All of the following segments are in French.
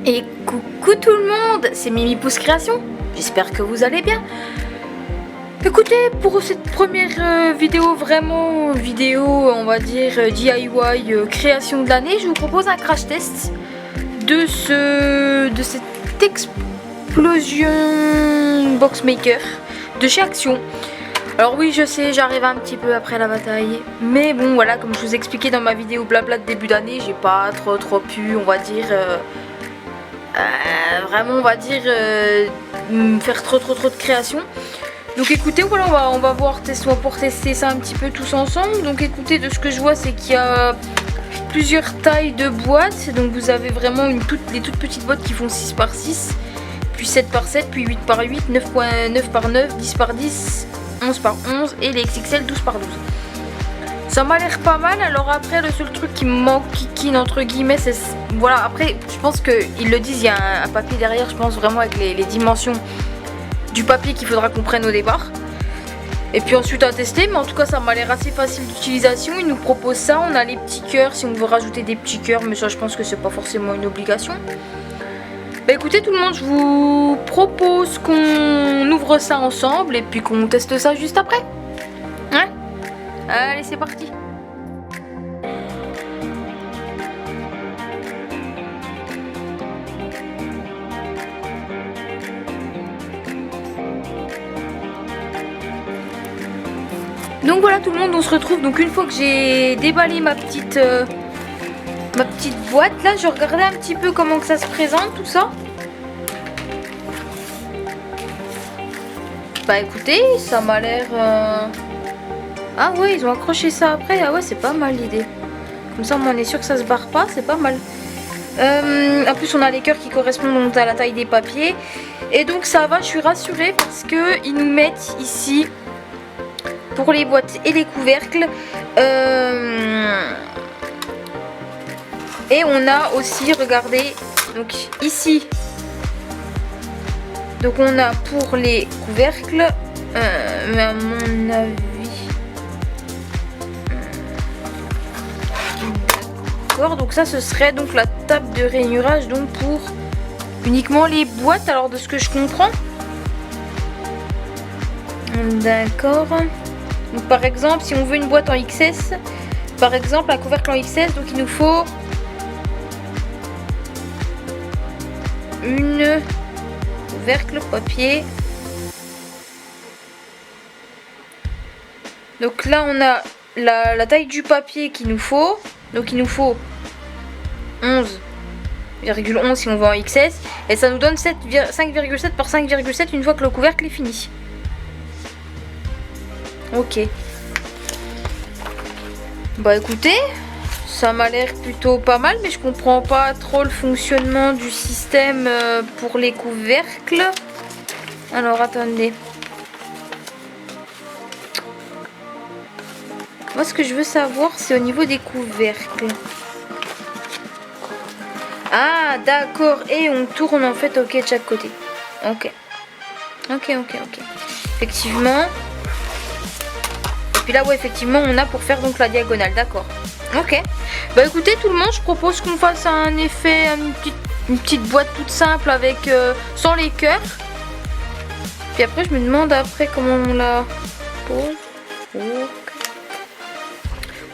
Et coucou tout le monde, c'est Mimi Pouce Création, j'espère que vous allez bien. Écoutez, pour cette première vidéo, vraiment vidéo on va dire DIY création de l'année, je vous propose un crash test de cette explosion boxmaker de chez Action. Alors oui, je sais, j'arrive un petit peu après la bataille, mais bon voilà, comme je vous expliquais dans ma vidéo blabla de début d'année, j'ai pas trop pu, on va dire vraiment on va dire faire trop de création. Donc écoutez, voilà, on va voir pour tester ça un petit peu tous ensemble. Donc écoutez, de ce que je vois, c'est qu'il y a plusieurs tailles de boîtes. Donc vous avez vraiment les toutes petites boîtes qui font 6 par 6, puis 7 par 7, puis 8 par 8, 9 par 9, 10 par 10, 11 par 11 et les XXL 12 par 12. Ça m'a l'air pas mal. Alors après, le seul truc qui me manque, entre guillemets, c'est... Voilà, après, je pense qu'ils le disent, il y a un papier derrière, je pense vraiment avec les dimensions du papier qu'il faudra qu'on prenne au départ. Et puis ensuite à tester, mais en tout cas, ça m'a l'air assez facile d'utilisation. Ils nous proposent ça, on a les petits cœurs si on veut rajouter des petits cœurs, mais ça, je pense que c'est pas forcément une obligation. Bah écoutez tout le monde, je vous propose qu'on ouvre ça ensemble et puis qu'on teste ça juste après. Hein? Allez, c'est parti. Donc voilà tout le monde, on se retrouve donc une fois que j'ai déballé ma petite boîte. Là, je regardais un petit peu comment que ça se présente tout ça. Bah écoutez, ça m'a l'air... Ah ouais, ils ont accroché ça après. Ah ouais, c'est pas mal l'idée. Comme ça, on est sûr que ça se barre pas, c'est pas mal. En plus, on a les cœurs qui correspondent à la taille des papiers. Et donc ça va, je suis rassurée parce que ils nous mettent ici pour les boîtes et les couvercles. Et on a aussi, regardez, donc ici. Donc on a pour les couvercles, mais à mon avis... D'accord, donc ça ce serait donc la table de rainurage donc pour uniquement les boîtes, alors de ce que je comprends. D'accord. Donc par exemple, si on veut une boîte en XS, par exemple un couvercle en XS, donc il nous faut une couvercle papier. Donc là on a la taille du papier qu'il nous faut. Donc il nous faut 11,11 si on va en XS. Et ça nous donne 5,7 par 5,7 une fois que le couvercle est fini. Ok. Bah écoutez, ça m'a l'air plutôt pas mal, mais je comprends pas trop le fonctionnement du système pour les couvercles. Alors attendez. Moi ce que je veux savoir c'est au niveau des couvercles. Ah d'accord, et on tourne en fait ok de chaque côté. Ok. Effectivement. Et puis là ouais effectivement on a pour faire donc la diagonale, d'accord. Ok. Bah écoutez tout le monde, je propose qu'on fasse un effet, une petite boîte toute simple avec sans les cœurs. Puis après je me demande après comment on la pose.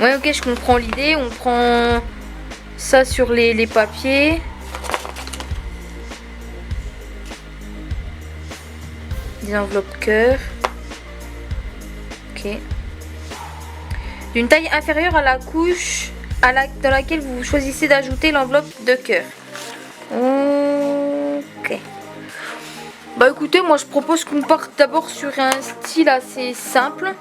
Ouais ok, je comprends l'idée, on prend ça sur les papiers. Des enveloppes cœur. Ok. D'une taille inférieure à la couche dans laquelle vous choisissez d'ajouter l'enveloppe de cœur. Ok. Bah écoutez, moi je propose qu'on parte d'abord sur un style assez simple.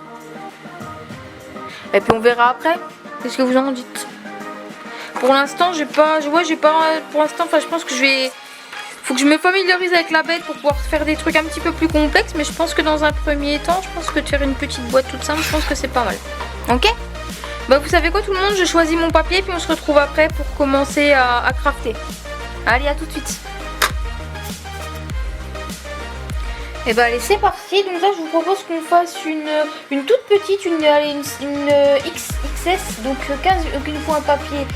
Et puis on verra après. Qu'est-ce que vous en dites? Pour l'instant, pour l'instant, enfin, je pense que faut que je me familiarise avec la bête pour pouvoir faire des trucs un petit peu plus complexes. Mais je pense que dans un premier temps, je pense que de faire une petite boîte toute simple, je pense que c'est pas mal. Ok? Bah vous savez quoi tout le monde, je choisis mon papier puis on se retrouve après pour commencer à crafter. Allez, à tout de suite. Et bah allez, c'est parti. Donc là je vous propose qu'on fasse une toute petite, une XS, donc 15, donc il nous faut un papier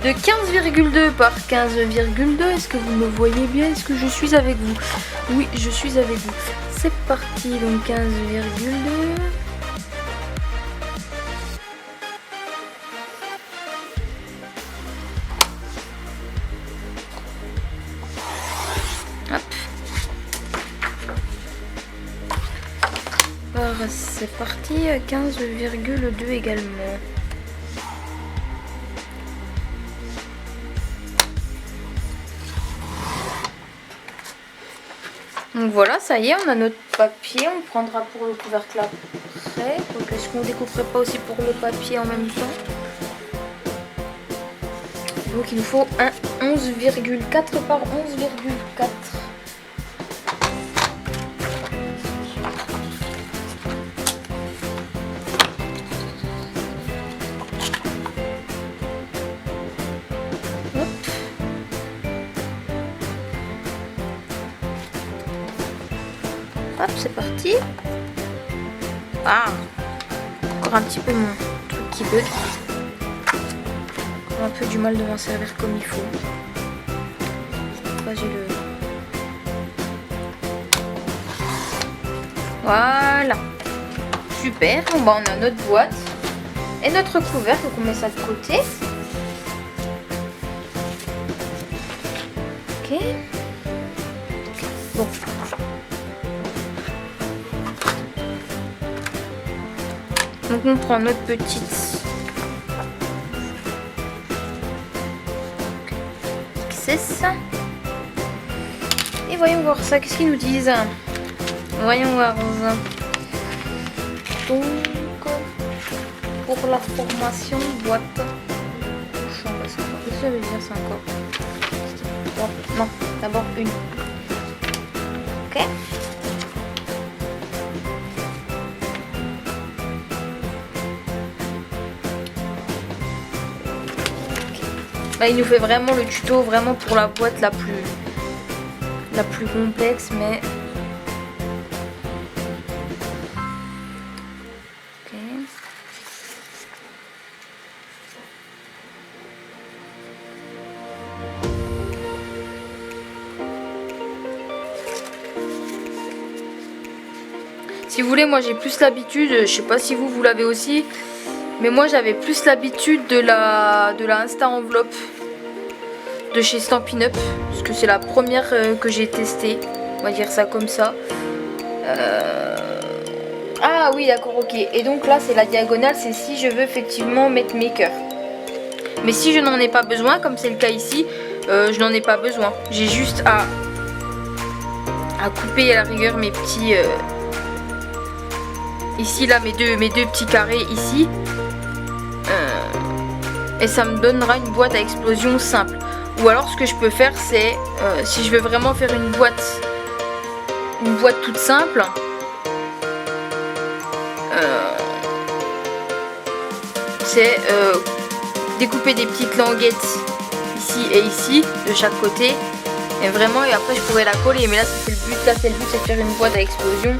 de 15,2 par 15,2. Est-ce que vous me voyez bien? Est-ce que je suis avec vous? Oui, je suis avec vous. C'est parti, donc 15,2. Hop. Alors, c'est parti, 15,2 également. Donc voilà, ça y est, on a notre papier. On prendra pour le couvercle après. Donc est-ce qu'on découperait pas aussi pour le papier en même temps? Donc il nous faut un 11,4 par 11,4. Hop, c'est parti. Ah, encore un petit peu mon truc qui bug. Encore un peu du mal de m'en servir comme il faut. Là, j'ai le... Voilà. Super. Bon, bah, on a notre boîte et notre couvercle. Donc on met ça de côté. Ok. Bon. Donc on prend notre petite XS et voyons voir ça, qu'est-ce qu'ils nous disent. Voyons voir. Donc pour la formation boîte. Qu'est-ce que ça veut dire ça encore? Non, d'abord une. Ok. Là, il nous fait vraiment le tuto vraiment pour la boîte la plus complexe, mais ok. Si vous voulez, moi j'ai plus l'habitude, je sais pas si vous l'avez aussi, mais moi j'avais plus l'habitude de la Insta Enveloppe de chez Stampin' Up, parce que c'est la première que j'ai testée, on va dire ça comme ça. Ah oui, d'accord, ok. Et donc là c'est la diagonale, c'est si je veux effectivement mettre mes cœurs. Mais si je n'en ai pas besoin, comme c'est le cas ici, je n'en ai pas besoin. J'ai juste à couper à la rigueur mes petits... ici là mes deux petits carrés ici. Et ça me donnera une boîte à explosion simple. Ou alors ce que je peux faire c'est, si je veux vraiment faire une boîte toute simple, c'est découper des petites languettes ici et ici de chaque côté. Et vraiment, et après je pourrais la coller. Mais là c'est le but, c'est de faire une boîte à explosion.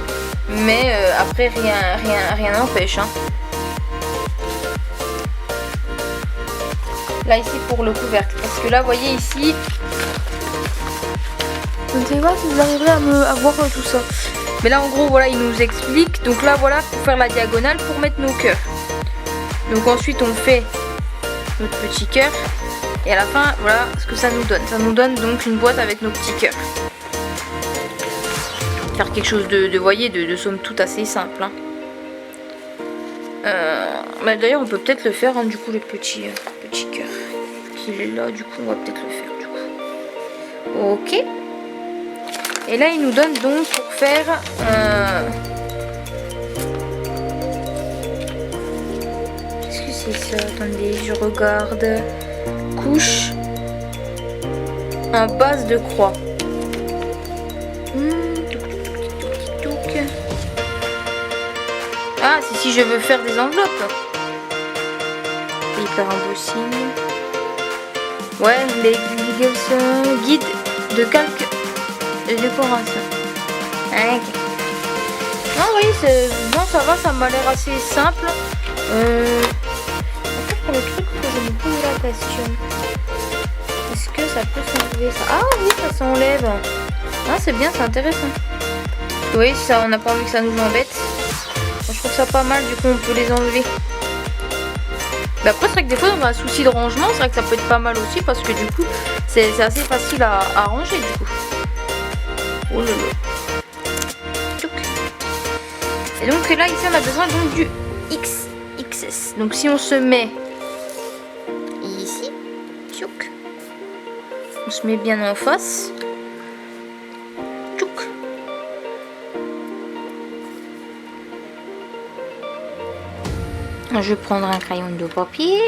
Mais après rien n'empêche. Hein. Là ici pour le couvercle, parce que là vous voyez ici, je ne sais pas si vous arriverez à voir tout ça, mais là en gros voilà il nous explique. Donc là voilà pour faire la diagonale pour mettre nos cœurs. Donc ensuite on fait notre petit cœur et à la fin voilà ce que ça nous donne. Ça nous donne donc une boîte avec nos petits cœurs. Faire quelque chose de voyez de somme toute assez simple. Hein. Bah d'ailleurs on peut peut-être le faire hein, du coup le petit cœur. Il est là, du coup on va peut-être le faire du coup. Ok. Et là il nous donne donc pour faire qu'est-ce que c'est ça? Attendez, je regarde. Couche en base de croix. Ah, si je veux faire des enveloppes. Hyper embossing. Ouais, les guides de calque et décoration. Okay. Non, oui, bon, ça va, ça m'a l'air assez simple. Pour le truc que je me pose la question. enlever ça. Ah oui, ça s'enlève. Ah, c'est bien, c'est intéressant. Oui, ça, on n'a pas envie que ça nous embête. Moi, je trouve ça pas mal, du coup, on peut les enlever. Mais après, c'est vrai que des fois, dans un souci de rangement, c'est vrai que ça peut être pas mal aussi parce que du coup, c'est assez facile à ranger, du coup. Oh là là. Et donc là, ici, on a besoin donc du XS. Donc si on se met ici, on se met bien en face. Je vais prendre un crayon de papier.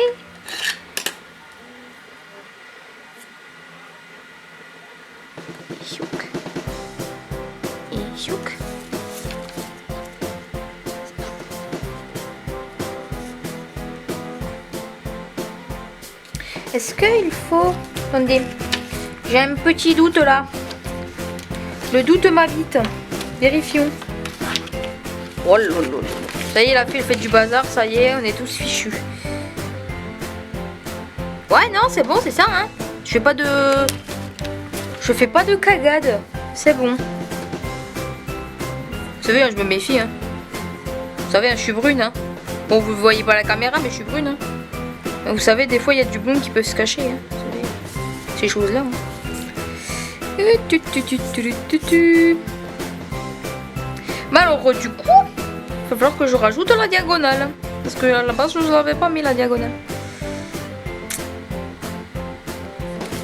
Et chouk. Est-ce qu'il faut... Attendez, j'ai un petit doute là. Le doute m'habite. Vérifions. Oh là là. Ça y est, la fille fait du bazar, ça y est, on est tous fichus. Ouais, non, c'est bon, c'est ça, hein. Je fais pas de cagade. C'est bon. Vous savez, hein, je me méfie, hein. Vous savez, hein, je suis brune, hein. Bon, vous voyez pas la caméra, mais je suis brune, hein. Vous savez, des fois, il y a du blond qui peut se cacher, hein. Vous savez, ces choses-là, hein. Mais alors, du coup... Il va falloir que je rajoute la diagonale. Parce que à la base, je ne vous avais pas mis la diagonale.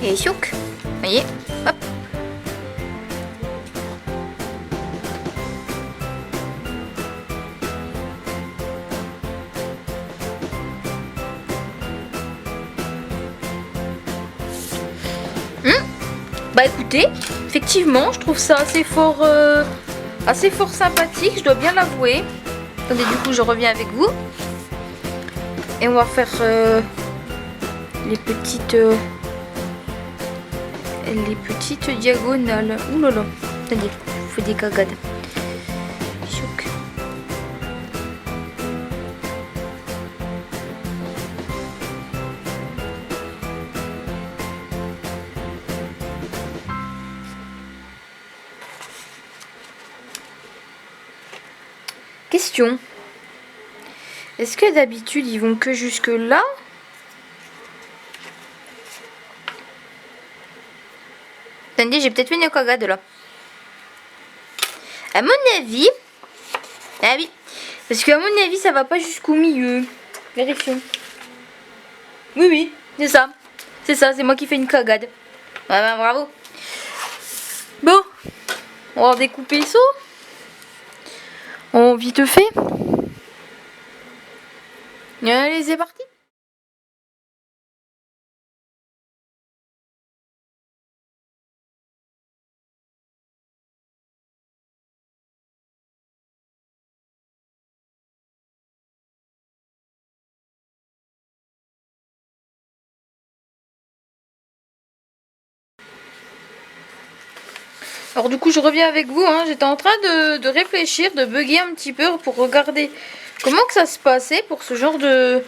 Et chouk. Vous voyez, hop. Bah écoutez, effectivement, je trouve ça assez fort sympathique, je dois bien l'avouer. Attendez, du coup, je reviens avec vous. Et on va faire les petites diagonales. Ouh là là. Attendez, je vous fais des cagades. Chouk. Question. Est-ce que d'habitude ils vont que jusque là? Attendez, j'ai peut-être fait une cagade là. À mon avis... Ah oui. Parce qu'à mon avis ça va pas jusqu'au milieu. Vérifions. Oui, c'est ça. C'est ça, c'est moi qui fais une cagade. Ah ben, bravo. Bon. On va découper ça. On vite fait. Allez, c'est parti. Alors du coup je reviens avec vous, hein. J'étais en train de réfléchir, de bugger un petit peu pour regarder comment que ça se passait pour ce genre de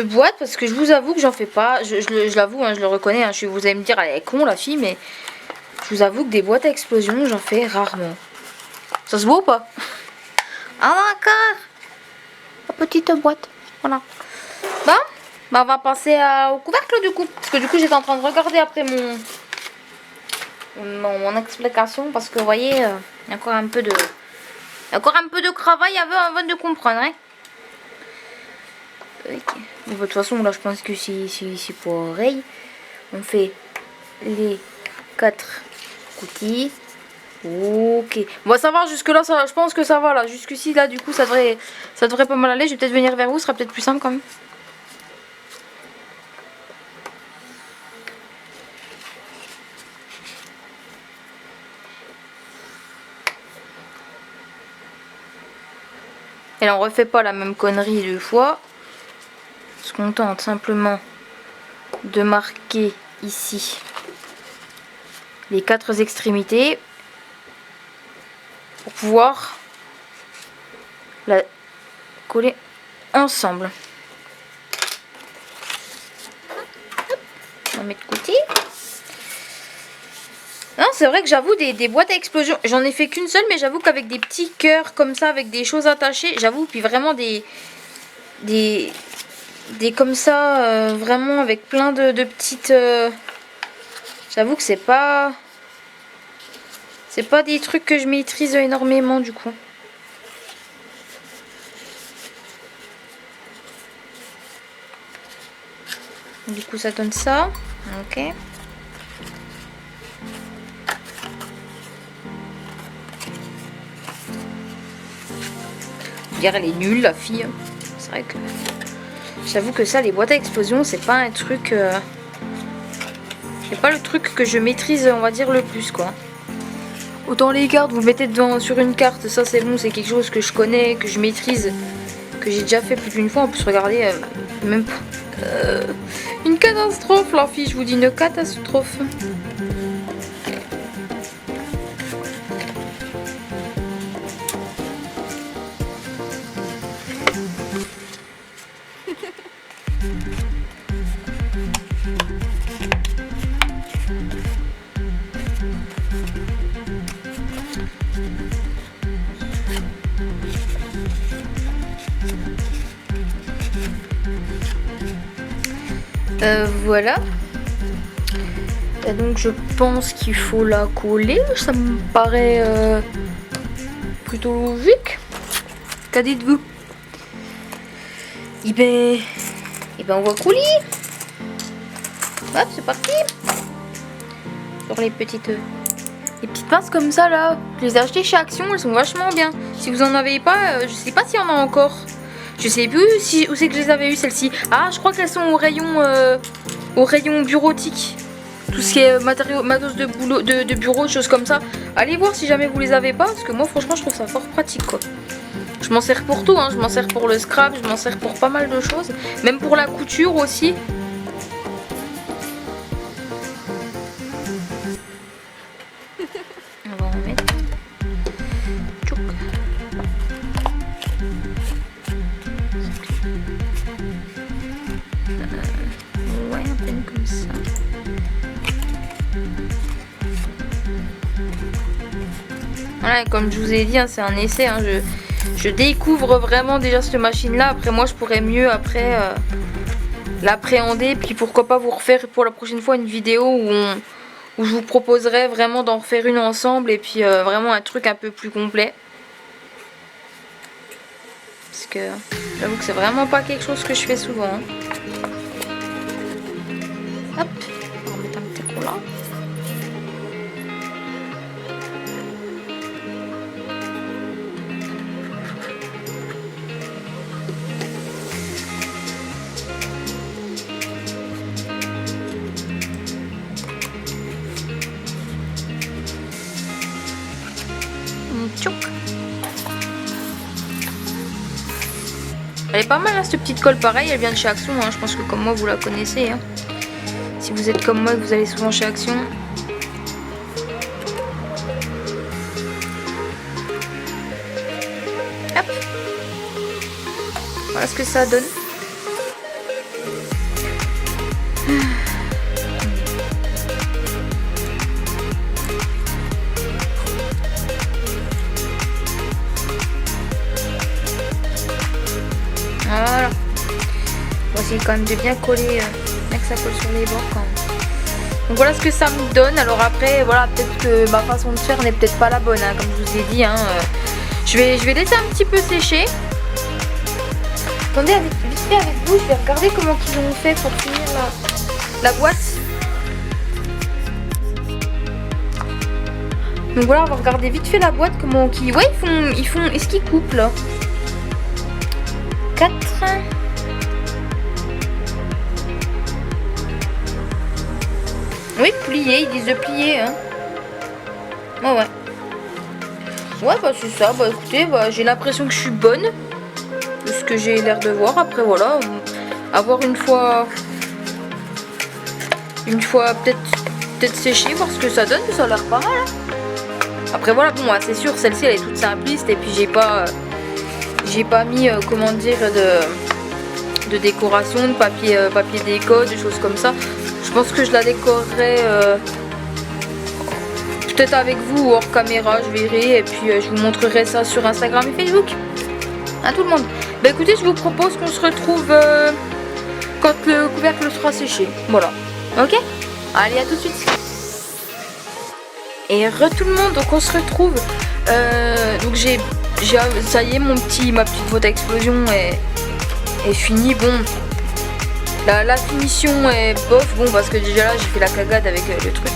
boîte. Parce que je vous avoue que j'en fais pas, je l'avoue, hein, je le reconnais, hein. Vous allez me dire elle est con la fille, mais je vous avoue que des boîtes à explosion j'en fais rarement. Ça se voit ou pas? Ah d'accord. La petite boîte, voilà. Bon, bah on va passer au couvercle du coup. Parce que du coup j'étais en train de regarder après mon explication, parce que vous voyez, il y a encore un peu de travail avant de comprendre, hein. Okay. De toute façon là je pense que c'est pareil. On fait les 4 cookies. Ok, bon ça va jusque là, je pense que ça va là. Jusqu'ici là du coup ça devrait pas mal aller. Je vais peut-être venir vers vous, ce sera peut-être plus simple quand même. Et là on refait pas la même connerie deux fois. On se contente simplement de marquer ici les 4 extrémités pour pouvoir la coller ensemble. On va mettre de côté. Non, c'est vrai que j'avoue, des boîtes à explosion, j'en ai fait qu'une seule, mais j'avoue qu'avec des petits cœurs comme ça, avec des choses attachées, j'avoue, puis vraiment des comme ça, vraiment avec plein de petites... j'avoue que c'est pas des trucs que je maîtrise énormément du coup. Du coup ça donne ça, ok. Elle est nulle la fille. C'est vrai que j'avoue que ça, les boîtes à explosion, c'est pas un truc c'est pas le truc que je maîtrise, on va dire, le plus quoi. Autant les cartes, vous mettez devant sur une carte, ça c'est bon, c'est quelque chose que je connais, que je maîtrise, que j'ai déjà fait plus d'une fois. En plus regardez, même pas une catastrophe la fille, je vous dis, une catastrophe. Voilà. Et donc je pense qu'il faut la coller. Ça me paraît plutôt logique. Qu'en dites-vous? Et ben on va coller. Hop, c'est parti. Sur les petites pinces comme ça là. Je les ai achetées chez Action, elles sont vachement bien. Si vous en avez pas, je sais pas s'il y en a encore. Je sais plus où c'est que je les avais eu celles-ci. Ah, je crois qu'elles sont au rayon bureautique. Tout ce qui est matériaux, matos de boulot, de bureau, choses comme ça. Allez voir si jamais vous les avez pas, parce que moi franchement je trouve ça fort pratique quoi. Je m'en sers pour tout, hein. Je m'en sers pour le scrap, je m'en sers pour pas mal de choses. Même pour la couture aussi. On va en mettre. Tchouk. Ouais, à peine comme ça. Voilà, comme je vous ai dit, hein, c'est un essai. Hein, je découvre vraiment déjà cette machine-là. Après, moi, je pourrais mieux après l'appréhender. Puis pourquoi pas vous refaire pour la prochaine fois une vidéo où je vous proposerai vraiment d'en refaire une ensemble. Et puis vraiment un truc un peu plus complet. Parce que j'avoue que c'est vraiment pas quelque chose que je fais souvent. Hein. Hop, on va mettre un petit coup là. Tchouk. Elle est pas mal hein, cette petite colle pareil, elle vient de chez Action, hein. Je pense que comme moi vous la connaissez. Hein. Si vous êtes comme moi et que vous allez souvent chez Action. Hop. Voilà ce que ça donne. Voilà. On va essayer quand même de bien coller, bien que ça colle sur les bords quand même. Donc voilà ce que ça me donne. Alors après, voilà, peut-être que ma façon de faire n'est peut-être pas la bonne, hein, comme je vous ai dit. Hein, je vais laisser un petit peu sécher. Attendez, vite fait avec vous, je vais regarder comment ils ont fait pour finir la boîte. Donc voilà, on va regarder vite fait la boîte, comment qu'ils... Ouais, ils font... Est-ce qu'ils coupent là? 4. Oui, plier, ils disent de plier. Hein. Oh, ouais. Ouais, bah c'est ça. Bah écoutez, bah, j'ai l'impression que je suis bonne. De ce que j'ai l'air de voir. Après, voilà. Avoir une fois peut-être séché, voir ce que ça donne. Ça a l'air pas mal. Hein. Après, voilà, bon, c'est sûr, celle-ci, elle est toute simpliste. Et puis, j'ai pas mis, comment dire, de décoration, de papier déco, des choses comme ça. Je pense que je la décorerai peut-être avec vous ou hors caméra, je verrai. Et puis je vous montrerai ça sur Instagram et Facebook. À tout le monde. Bah écoutez, je vous propose qu'on se retrouve quand le couvercle sera séché. Voilà. Ok? Allez, à tout de suite. Et tout le monde, donc on se retrouve. Donc ça y est, ma petite boîte à explosion est finie. Bon, la finition est bof, bon, parce que déjà là j'ai fait la cagade avec le truc.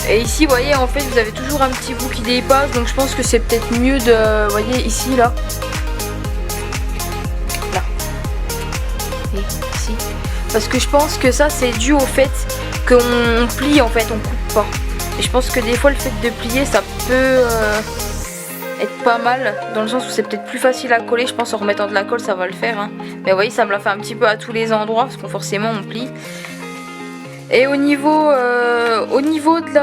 Et ici, vous voyez, en fait, vous avez toujours un petit bout qui dépasse, donc je pense que c'est peut-être mieux de, vous voyez, ici, là. Et ici. Parce que je pense que ça, c'est dû au fait qu'on plie, en fait, on coupe pas. Et je pense que des fois, le fait de plier, ça peut être pas mal, dans le sens où c'est peut-être plus facile à coller. Je pense en remettant de la colle, ça va le faire. Hein. Mais vous voyez, ça me l'a fait un petit peu à tous les endroits, parce qu'on forcément, on plie. Et au niveau de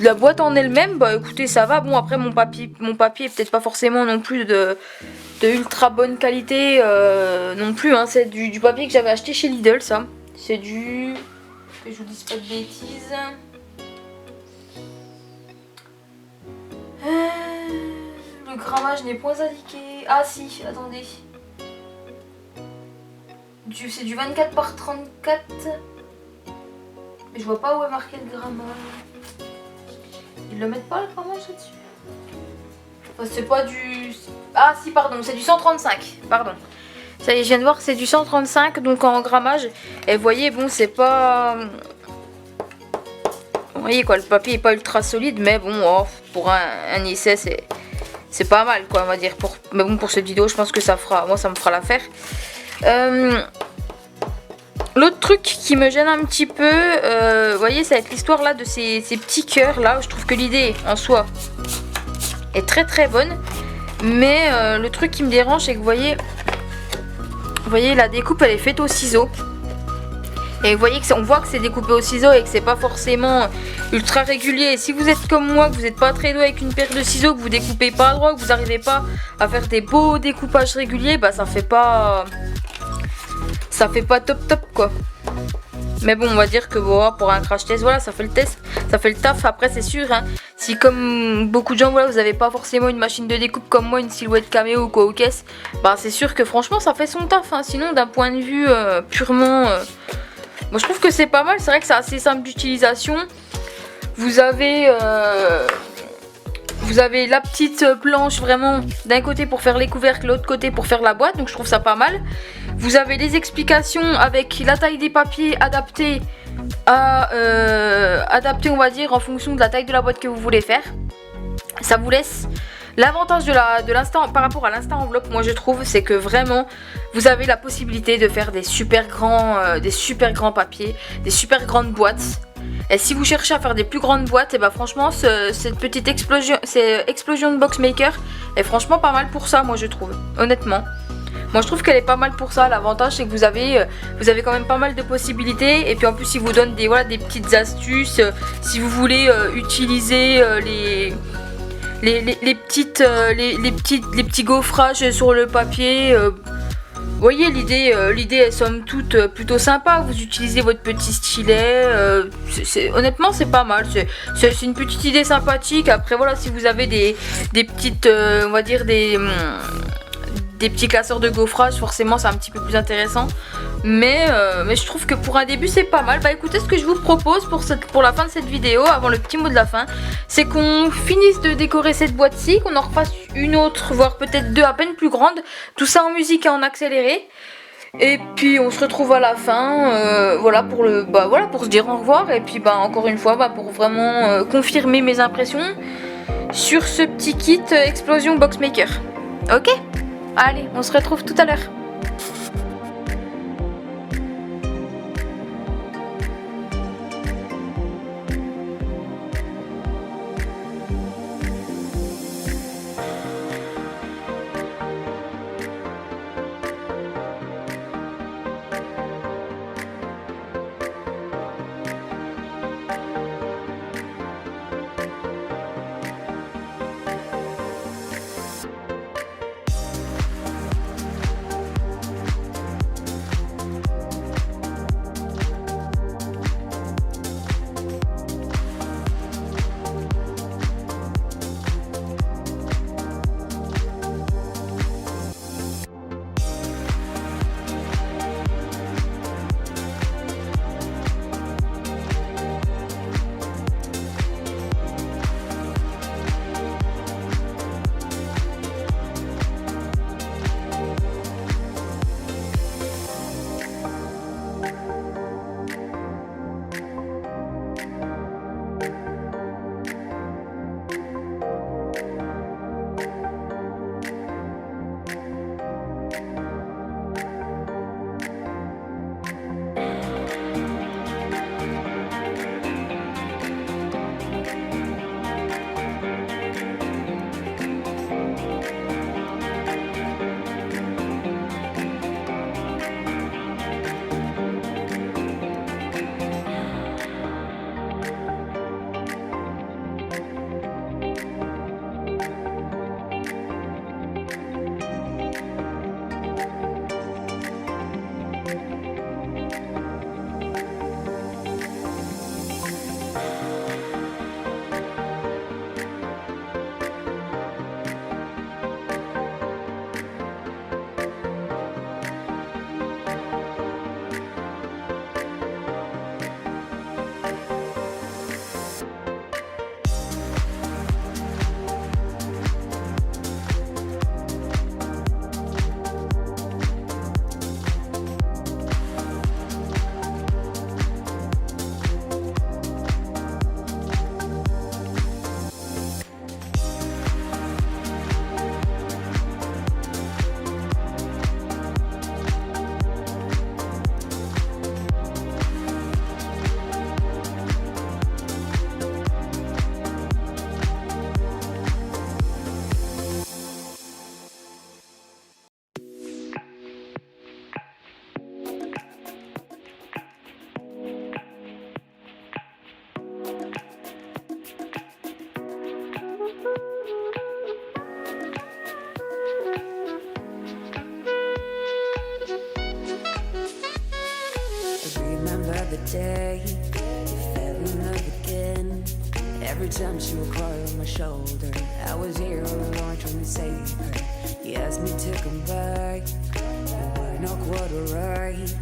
la boîte en elle-même, bah écoutez, ça va. Bon, après, mon papier est peut-être pas forcément non plus de ultra bonne qualité non plus. Hein. C'est du papier que j'avais acheté chez Lidl, ça. C'est du... que je vous dise pas de bêtises. Le grammage n'est point indiqué. Ah si, attendez. C'est du 24 par 34. Mais je vois pas où est marqué le grammage. Ils le mettent pas le grammage là-dessus. Enfin, c'est pas du... Ah si, pardon, c'est du 135. Pardon. Ça y est, je viens de voir que c'est du 135, donc en grammage. Et vous voyez, bon, c'est pas... Vous voyez quoi, le papier est pas ultra solide, mais bon, oh, pour un essai, c'est pas mal, quoi, on va dire. Mais bon, pour cette vidéo, je pense que ça me fera l'affaire. L'autre truc qui me gêne un petit peu, vous voyez, ça va être l'histoire là de ces petits cœurs là. Je trouve que l'idée en soi est très très bonne, mais le truc qui me dérange, c'est que vous voyez, la découpe elle est faite au ciseau. Et vous voyez on voit que c'est découpé au ciseau et que c'est pas forcément ultra régulier. Et si vous êtes comme moi, que vous n'êtes pas très doué avec une paire de ciseaux, que vous découpez pas à droit, que vous n'arrivez pas à faire des beaux découpages réguliers, bah ça fait pas top quoi. Mais bon, on va dire que bon, pour un crash test, voilà, ça fait le test, ça fait le taf. Après, c'est sûr, hein, si comme beaucoup de gens, voilà, vous n'avez pas forcément une machine de découpe comme moi, une silhouette caméo ou quoi aux caisses, bah c'est sûr que franchement, ça fait son taf. Hein. Sinon, d'un point de vue purement... moi, je trouve que c'est pas mal. C'est vrai que c'est assez simple d'utilisation. Vous avez la petite planche vraiment d'un côté pour faire les couvercles, l'autre côté pour faire la boîte. Donc, je trouve ça pas mal. Vous avez les explications avec la taille des papiers adaptée on va dire, en fonction de la taille de la boîte que vous voulez faire. Ça vous laisse... L'avantage de l'instant par rapport à l'instant enveloppe, moi je trouve, c'est que vraiment vous avez la possibilité de faire des super grands papiers, des super grandes boîtes. Et si vous cherchez à faire des plus grandes boîtes, et bah franchement cette petite explosion de Boxmaker est franchement pas mal pour ça, moi je trouve, honnêtement. Moi je trouve qu'elle est pas mal pour ça. L'avantage c'est que vous avez quand même pas mal de possibilités. Et puis en plus il vous donne des petites astuces. Si vous voulez utiliser les petits gaufrages sur le papier. Vous voyez, l'idée est somme toute plutôt sympa. Vous utilisez votre petit stylet. Honnêtement, c'est pas mal. C'est une petite idée sympathique. Après, voilà, si vous avez des petites, on va dire des petits classeurs de gaufrage, forcément c'est un petit peu plus intéressant, mais je trouve que pour un début c'est pas mal. Bah écoutez, ce que je vous propose pour la fin de cette vidéo, avant le petit mot de la fin, c'est qu'on finisse de décorer cette boîte-ci, qu'on en refasse une autre, voire peut-être deux à peine plus grandes, tout ça en musique et en accéléré. Et puis on se retrouve à la fin, voilà, pour se dire au revoir. Et puis encore une fois, pour vraiment confirmer mes impressions sur ce petit kit Explosion Boxmaker. Ok ? Allez, on se retrouve tout à l'heure. day you fell in love again. Every time she would cry on my shoulder, I was here all along trying to save her. He asked me to come back, and we're not quite alright.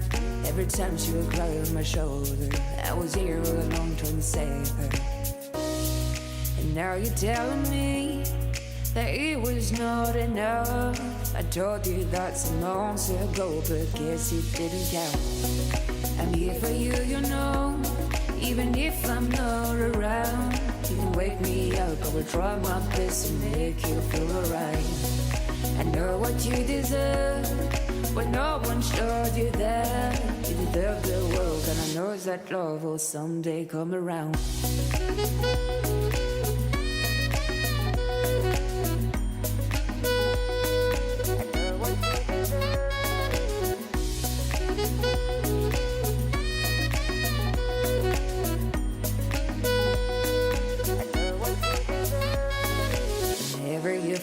Every time she would cry on my shoulder, I was here all along trying to save her. And now you're telling me that it was not enough. I told you that some months ago, but guess it didn't count. I'm here for you, you know, even if I'm not around. You can wake me up, I will try my best to make you feel alright. I know what you deserve, but no one showed you that. You deserve the world, and I know that love will someday come around.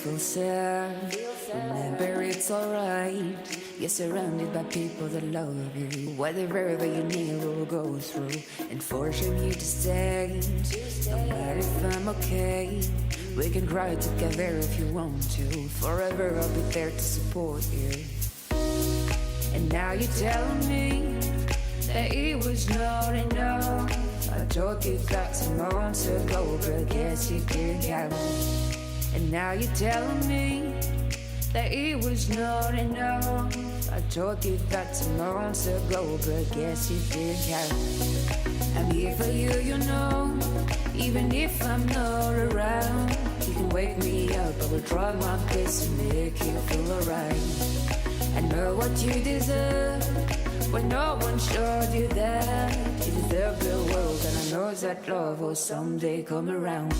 Feel sad, remember it's alright. You're surrounded by people that love you. Whatever you need will go through and forcing you to stay. No matter if I'm okay, we can cry together if you want to. Forever I'll be there to support you. And now you're telling me that it was not enough. I told you that some months ago, but guess you didn't count. And now you're telling me that it was not enough. I told you that some months ago, but guess you didn't count. I'm here for you, you know, even if I'm not around. You can wake me up, I will try my best to make you feel alright. I know what you deserve, but no one showed you that. You deserve the world, and I know that love will someday come around.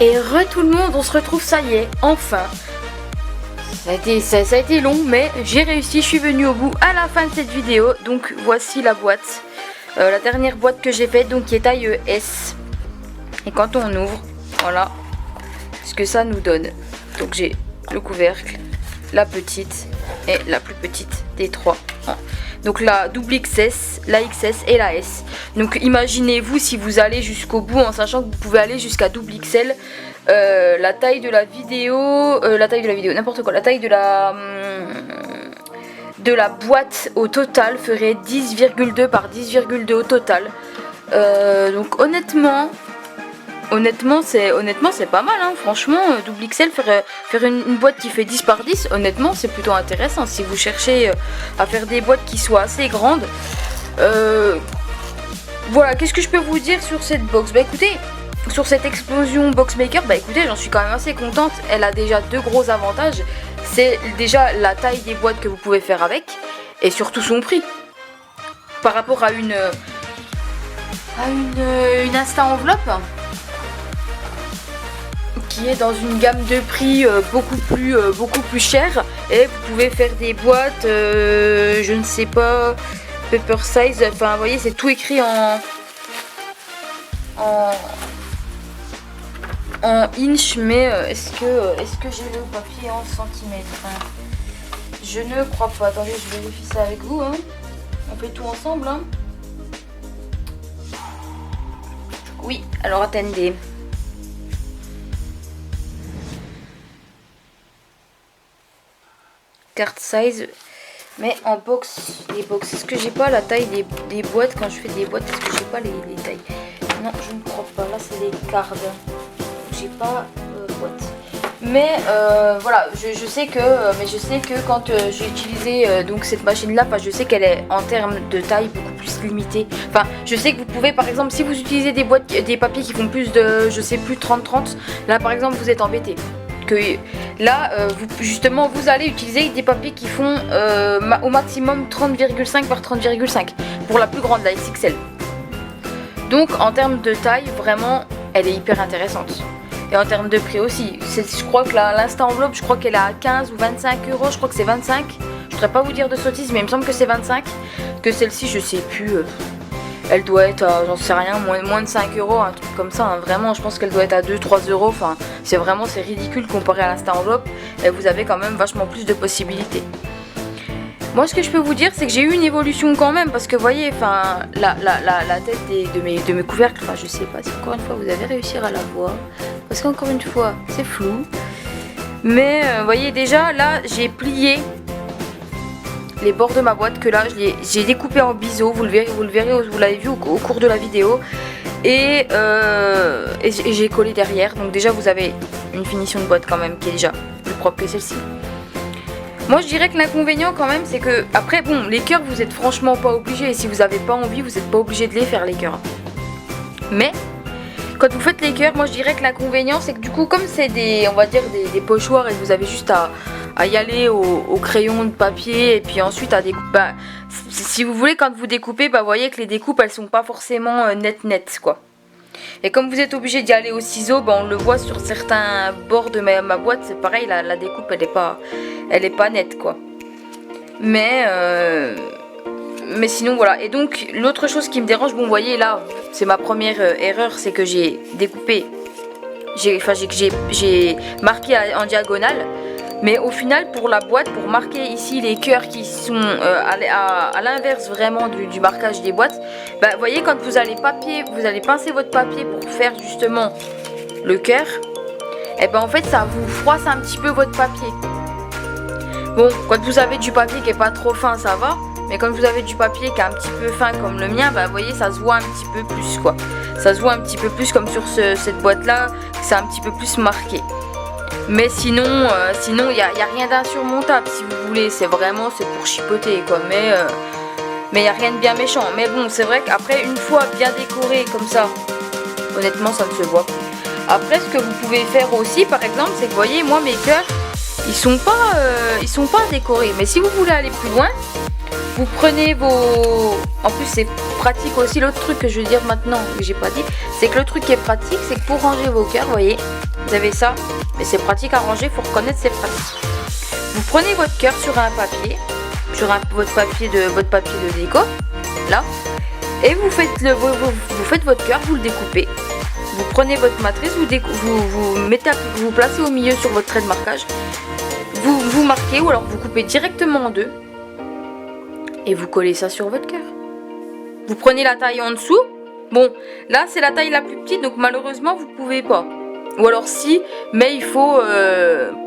Et tout le monde, on se retrouve, ça y est, enfin. Ça a été long, mais j'ai réussi, je suis venue au bout à la fin de cette vidéo. Donc voici la boîte, la dernière boîte que j'ai faite, donc qui est taille S. Et quand on ouvre, voilà ce que ça nous donne. Donc j'ai le couvercle, la petite et la plus petite des trois. Donc la double XS, la XS et la S. Donc imaginez-vous si vous allez jusqu'au bout en sachant que vous pouvez aller jusqu'à double XL. La taille de la vidéo, n'importe quoi, la taille de la boîte au total ferait 10,2 par 10,2 au total. Donc honnêtement c'est pas mal, hein. Franchement, double XL, faire une boîte qui fait 10 par 10, honnêtement c'est plutôt intéressant si vous cherchez à faire des boîtes qui soient assez grandes. Voilà, qu'est-ce que je peux vous dire sur cette box? Bah écoutez, sur cette explosion Boxmaker, bah écoutez, j'en suis quand même assez contente. Elle a déjà deux gros avantages. C'est déjà la taille des boîtes que vous pouvez faire avec, et surtout son prix. Par rapport à une Insta enveloppe, qui est dans une gamme de prix beaucoup plus chère, et vous pouvez faire des boîtes, je ne sais pas, paper size, enfin vous voyez c'est tout écrit en inch, mais est-ce que j'ai le papier en centimètres, hein? Je ne crois pas. Attendez, je vérifie ça avec vous, hein. On fait tout ensemble, hein. oui, alors attendez. Carte size, mais en box, les box. Est-ce que j'ai pas la taille des boîtes quand je fais des boîtes? Est-ce que j'ai pas les tailles? Non, je ne crois pas. Là, c'est des cards. J'ai pas boîte. Mais voilà, je sais que quand j'ai utilisé donc cette machine là, je sais qu'elle est en termes de taille beaucoup plus limitée. Enfin, je sais que vous pouvez par exemple, si vous utilisez des boîtes, des papiers qui font plus de, je sais plus, 30-30, là par exemple vous êtes embêté. Que là, justement, vous allez utiliser des papiers qui font au maximum 30,5 par 30,5 pour la plus grande, la XXL. Donc en termes de taille, vraiment, elle est hyper intéressante. Et en termes de prix aussi, je crois que l'Insta Enveloppe, je crois qu'elle est à 15 ou 25 euros, je crois que c'est 25. Je ne voudrais pas vous dire de sottises, mais il me semble que c'est 25. Que celle-ci, je sais plus, elle doit être à, j'en sais rien, moins de 5 euros, un truc comme ça. Hein. Vraiment, je pense qu'elle doit être à 2-3 euros. Enfin, c'est ridicule comparé à l'Insta Enveloppe. Et vous avez quand même vachement plus de possibilités. Moi, ce que je peux vous dire, c'est que j'ai eu une évolution quand même, parce que vous voyez, enfin, la tête de mes couvercles, enfin, je sais pas si encore une fois vous avez réussi à la voir, parce qu'encore une fois, c'est flou. Mais vous voyez déjà, là, j'ai plié les bords de ma boîte, que là, j'ai découpé en biseau, vous l'avez vu au cours de la vidéo, et j'ai collé derrière. Donc déjà, vous avez une finition de boîte quand même qui est déjà plus propre que celle-ci. Moi je dirais que l'inconvénient quand même c'est que, après bon, les cœurs vous êtes franchement pas obligés, et si vous n'avez pas envie vous n'êtes pas obligé de les faire les cœurs. Mais quand vous faites les cœurs, moi je dirais que l'inconvénient c'est que du coup comme c'est des, on va dire des pochoirs, et vous avez juste à y aller au crayon de papier et puis ensuite à découper, bah, si vous voulez quand vous découpez, bah voyez que les découpes elles sont pas forcément nettes quoi. Et comme vous êtes obligé d'y aller au ciseau, bah on le voit sur certains bords de ma boîte, c'est pareil, la découpe elle est pas nette quoi. Mais sinon voilà. Et donc l'autre chose qui me dérange, bon vous voyez là, c'est ma première erreur, c'est que j'ai découpé, j'ai marqué en diagonale. Mais au final, pour la boîte, pour marquer ici les cœurs qui sont à l'inverse vraiment du marquage des boîtes, bah, vous voyez, quand vous allez pincer votre papier pour faire justement le cœur, et ben en fait ça vous froisse un petit peu votre papier. Bon, quand vous avez du papier qui est pas trop fin, ça va, mais quand vous avez du papier qui est un petit peu fin comme le mien, bah vous voyez, ça se voit un petit peu plus quoi. Ça se voit un petit peu plus comme sur cette boîte là, c'est un petit peu plus marqué. Mais sinon, il y a rien d'insurmontable si vous voulez. C'est pour chipoter quoi. Mais il y a rien de bien méchant. Mais bon, c'est vrai qu'après une fois bien décoré comme ça, honnêtement, ça ne se voit plus. Après, ce que vous pouvez faire aussi, par exemple, c'est que vous voyez, moi mes cœurs, ils sont pas décorés. Mais si vous voulez aller plus loin, vous prenez vos. En plus, c'est pratique aussi. L'autre truc que je veux dire maintenant, que j'ai pas dit, c'est que le truc qui est pratique, c'est que pour ranger vos cœurs, vous voyez, vous avez ça. Mais c'est pratique à ranger, faut reconnaître, c'est pratique. Vous prenez votre cœur sur un papier, votre papier de déco, là, et vous faites votre cœur, vous le découpez. Vous prenez votre matrice, vous placez au milieu sur votre trait de marquage, vous marquez, ou alors vous coupez directement en deux, et vous collez ça sur votre cœur. Vous prenez la taille en dessous. Bon, là c'est la taille la plus petite, donc malheureusement vous pouvez pas. Ou alors si, mais il faut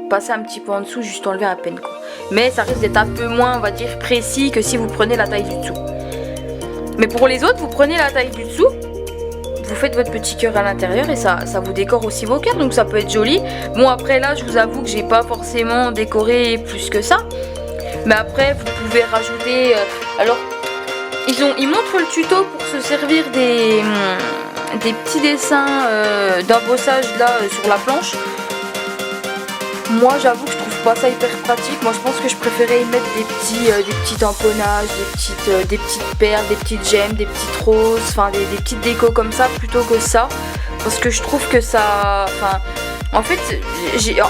passer un petit peu en dessous, juste enlever à peine quoi. Mais ça risque d'être un peu moins, on va dire, précis que si vous prenez la taille du dessous. Mais pour les autres, vous prenez la taille du dessous, vous faites votre petit cœur à l'intérieur et ça vous décore aussi vos cœurs, donc ça peut être joli. Bon après là, je vous avoue que j'ai pas forcément décoré plus que ça. Mais après, vous pouvez rajouter... alors, ils montrent le tuto pour se servir des petits dessins d'embossage là sur la planche. Moi j'avoue que je trouve pas ça hyper pratique. Moi je pense que je préférais y mettre des petits tamponnages, des petites perles, des petites gemmes, des petites roses, enfin des petites décos comme ça plutôt que ça, parce que je trouve que ça, enfin en fait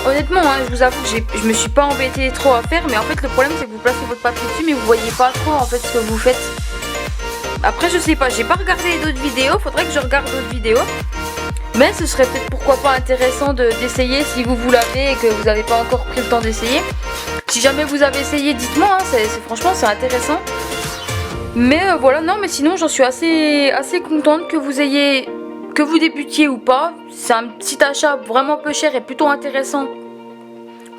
honnêtement hein, je vous avoue que je me suis pas embêtée trop à faire, mais en fait le problème c'est que vous placez votre papier dessus mais vous voyez pas trop en fait ce que vous faites. Après je sais pas, j'ai pas regardé d'autres vidéos, faudrait que je regarde d'autres vidéos. Mais ce serait peut-être pourquoi pas intéressant d'essayer si vous l'avez et que vous n'avez pas encore pris le temps d'essayer. Si jamais vous avez essayé, dites-moi, hein, franchement c'est intéressant. Mais voilà, non mais sinon j'en suis assez contente que vous ayez que vous débutiez ou pas, c'est un petit achat vraiment peu cher et plutôt intéressant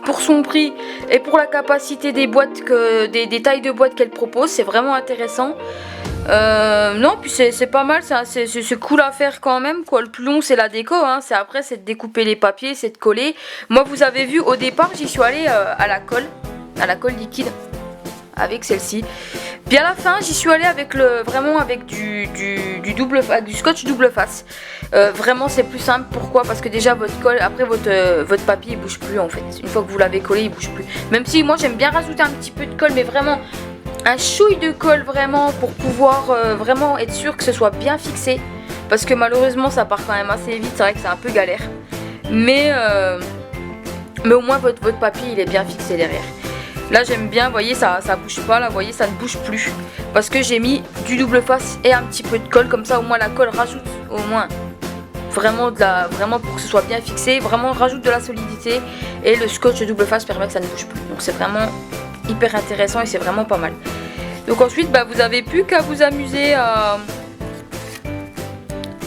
pour son prix et pour la capacité des boîtes, des tailles de boîtes qu'elle propose. C'est vraiment intéressant. Non, puis c'est pas mal, c'est cool à faire quand même, quoi. Le plus long c'est la déco, hein. Après c'est de découper les papiers, c'est de coller. Moi vous avez vu au départ j'y suis allée à la colle liquide, avec celle-ci. Puis à la fin j'y suis allée avec vraiment avec du scotch double face. Vraiment c'est plus simple, pourquoi? Parce que déjà votre colle, après votre papier il bouge plus en fait. Une fois que vous l'avez collé il bouge plus. Même si moi j'aime bien rajouter un petit peu de colle, mais vraiment un chouille de colle vraiment pour pouvoir vraiment être sûr que ce soit bien fixé, parce que malheureusement ça part quand même assez vite, c'est vrai que c'est un peu galère, mais au moins votre papier il est bien fixé derrière. Là j'aime bien, vous voyez ça bouge pas, là vous voyez ça ne bouge plus, parce que j'ai mis du double face et un petit peu de colle, comme ça au moins la colle rajoute au moins vraiment pour que ce soit bien fixé, vraiment rajoute de la solidité, et le scotch double face permet que ça ne bouge plus, donc c'est vraiment hyper intéressant et c'est vraiment pas mal. Donc ensuite bah, vous avez plus qu'à vous amuser à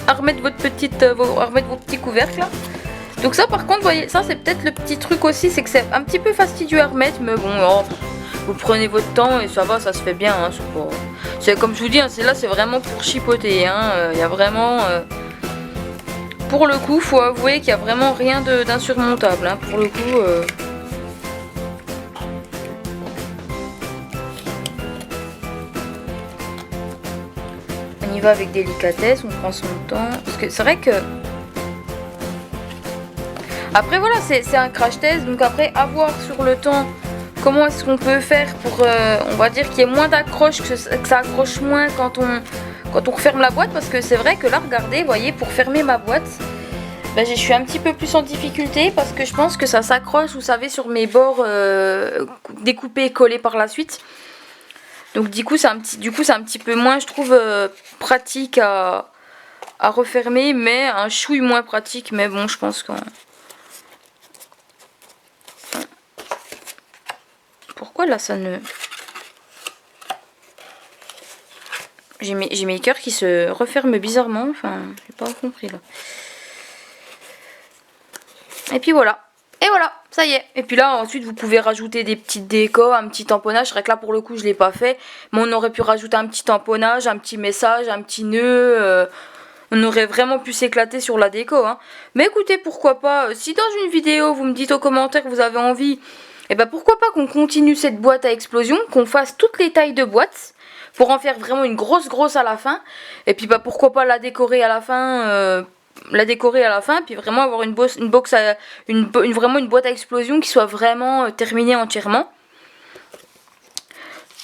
remettre vos petits couvercles là. Donc ça par contre vous voyez, ça c'est peut-être le petit truc aussi, c'est que c'est un petit peu fastidieux à remettre, mais bon vous prenez votre temps et ça va, ça se fait bien, hein, c'est comme je vous dis, hein, là c'est vraiment pour chipoter, hein, y a vraiment pour le coup faut avouer qu'il y a vraiment rien d'insurmontable, hein, pour le coup on y va avec délicatesse, on prend son temps, parce que c'est vrai que après voilà c'est un crash test, donc après à voir sur le temps comment est-ce qu'on peut faire pour on va dire qu'il y ait moins d'accroche, que ça accroche moins quand on referme la boîte, parce que c'est vrai que là regardez, vous voyez, pour fermer ma boîte ben, je suis un petit peu plus en difficulté, parce que je pense que ça s'accroche, vous savez, sur mes bords découpés et collés par la suite. Donc du coup c'est un petit peu moins, je trouve, pratique à refermer, mais un chouille moins pratique, mais bon je pense que... Pourquoi là ça ne... J'ai mes cœurs qui se referment bizarrement, enfin j'ai pas compris là. Et puis voilà. Et voilà, ça y est. Et puis là, ensuite, vous pouvez rajouter des petites décos, un petit tamponnage. C'est vrai que là, pour le coup, je l'ai pas fait. Mais on aurait pu rajouter un petit tamponnage, un petit message, un petit nœud. On aurait vraiment pu s'éclater sur la déco, hein. Mais écoutez, pourquoi pas, si dans une vidéo, vous me dites aux commentaires que vous avez envie, et ben pourquoi pas qu'on continue cette boîte à explosion, qu'on fasse toutes les tailles de boîtes, pour en faire vraiment une grosse à la fin. Et puis bah pourquoi pas la décorer à la fin... puis vraiment avoir vraiment une boîte à explosion qui soit vraiment terminée entièrement.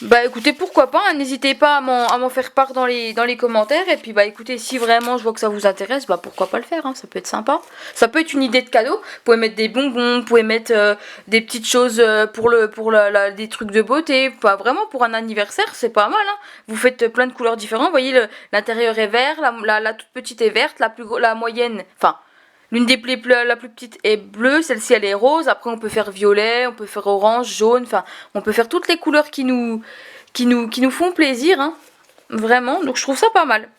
Bah écoutez, pourquoi pas, hein, n'hésitez pas à m'en faire part dans les commentaires. Et puis bah écoutez, si vraiment je vois que ça vous intéresse, bah pourquoi pas le faire, hein, ça peut être sympa. Ça peut être une idée de cadeau, vous pouvez mettre des bonbons, vous pouvez mettre des petites choses des trucs de beauté, pas vraiment pour un anniversaire, c'est pas mal, hein. Vous faites plein de couleurs différentes, vous voyez l'intérieur est vert, la toute petite est verte, la moyenne, enfin... L'une des la plus petite est bleue, celle-ci elle est rose, après on peut faire violet, on peut faire orange, jaune, enfin on peut faire toutes les couleurs qui nous font plaisir, hein, vraiment, donc je trouve ça pas mal.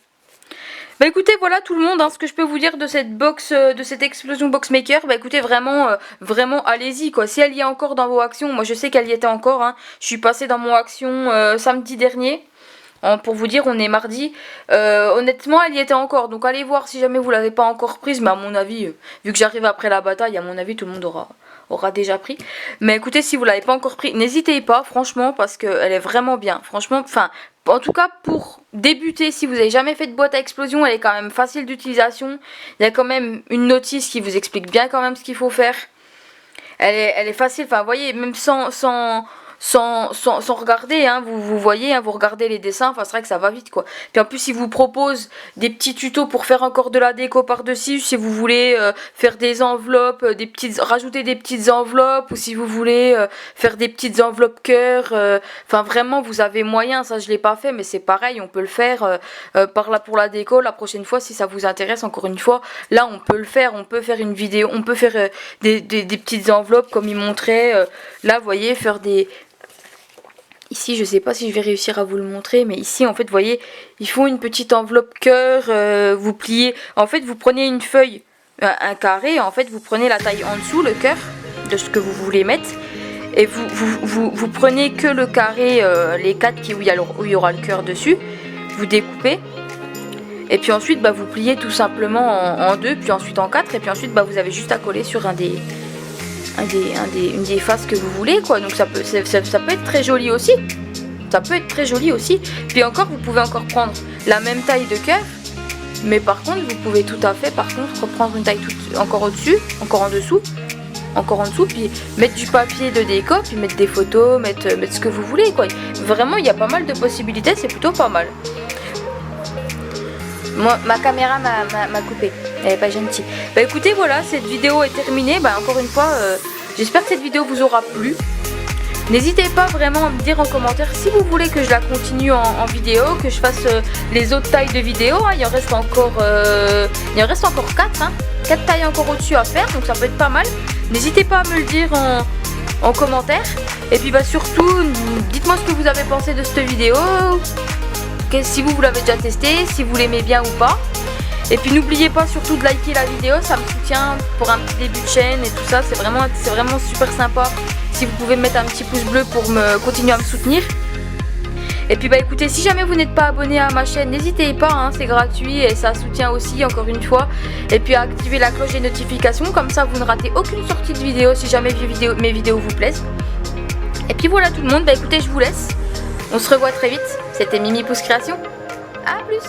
Bah écoutez, voilà tout le monde, hein, ce que je peux vous dire de cette box, de cette explosion boxmaker. Bah écoutez, vraiment allez-y quoi, si elle y est encore dans vos actions, moi je sais qu'elle y était encore, hein. Je suis passée dans mon action samedi dernier. Pour vous dire, on est mardi, honnêtement elle y était encore, donc allez voir si jamais vous l'avez pas encore prise, mais à mon avis, vu que j'arrive après la bataille, à mon avis tout le monde aura déjà pris. Mais écoutez, si vous l'avez pas encore pris, n'hésitez pas franchement, parce qu'elle est vraiment bien, franchement, enfin en tout cas pour débuter, si vous avez jamais fait de boîte à explosion, elle est quand même facile d'utilisation, il y a quand même une notice qui vous explique bien quand même ce qu'il faut faire, elle est facile, enfin vous voyez, même sans regarder, hein, vous voyez, hein, vous regardez les dessins, enfin c'est vrai que ça va vite quoi. Puis en plus il vous propose des petits tutos pour faire encore de la déco par dessus, si vous voulez faire des enveloppes, rajouter des petites enveloppes, ou si vous voulez faire des petites enveloppes cœur, enfin vraiment vous avez moyen, ça je l'ai pas fait mais c'est pareil, on peut le faire par là pour la déco. La prochaine fois si ça vous intéresse, encore une fois, là on peut le faire, on peut faire une vidéo, on peut faire des petites enveloppes comme il montrait, là vous voyez, faire Ici, je sais pas si je vais réussir à vous le montrer, mais ici, en fait, vous voyez, ils font une petite enveloppe cœur, vous pliez, en fait, vous prenez une feuille, un carré, en fait, vous prenez la taille en dessous, le cœur, de ce que vous voulez mettre, et vous prenez que le carré, les 4 où il y aura le cœur dessus, vous découpez, et puis ensuite, bah, vous pliez tout simplement en 2, puis ensuite en 4, et puis ensuite, bah, vous avez juste à coller sur une des faces que vous voulez, quoi. Donc ça peut être très joli aussi. Ça peut être très joli aussi. Puis encore, vous pouvez encore prendre la même taille de cœur, mais par contre, vous pouvez tout à fait, par contre, reprendre une taille encore au-dessus, encore en dessous, puis mettre du papier de déco, puis mettre des photos, mettre ce que vous voulez, quoi. Vraiment, il y a pas mal de possibilités, c'est plutôt pas mal. Moi, ma caméra m'a coupé, elle est pas gentille. Bah écoutez, voilà, cette vidéo est terminée. Bah encore une fois, j'espère que cette vidéo vous aura plu. N'hésitez pas vraiment à me dire en commentaire si vous voulez que je la continue en vidéo, que je fasse les autres tailles de vidéo. Hein. Il en reste encore 4, hein. 4 tailles encore au-dessus à faire, donc ça peut être pas mal. N'hésitez pas à me le dire en commentaire. Et puis bah surtout, dites-moi ce que vous avez pensé de cette vidéo. Si vous l'avez déjà testé, si vous l'aimez bien ou pas. Et puis n'oubliez pas surtout de liker la vidéo, ça me soutient pour un petit début de chaîne et tout ça, c'est vraiment super sympa. Si vous pouvez me mettre un petit pouce bleu pour continuer à me soutenir. Et puis bah écoutez, si jamais vous n'êtes pas abonné à ma chaîne, n'hésitez pas, hein, c'est gratuit et ça soutient aussi encore une fois. Et puis à activer la cloche des notifications, comme ça vous ne ratez aucune sortie de vidéo si jamais mes vidéos vous plaisent. Et puis voilà tout le monde, bah écoutez, je vous laisse. On se revoit très vite. C'était Mimi Pousse Création. A plus.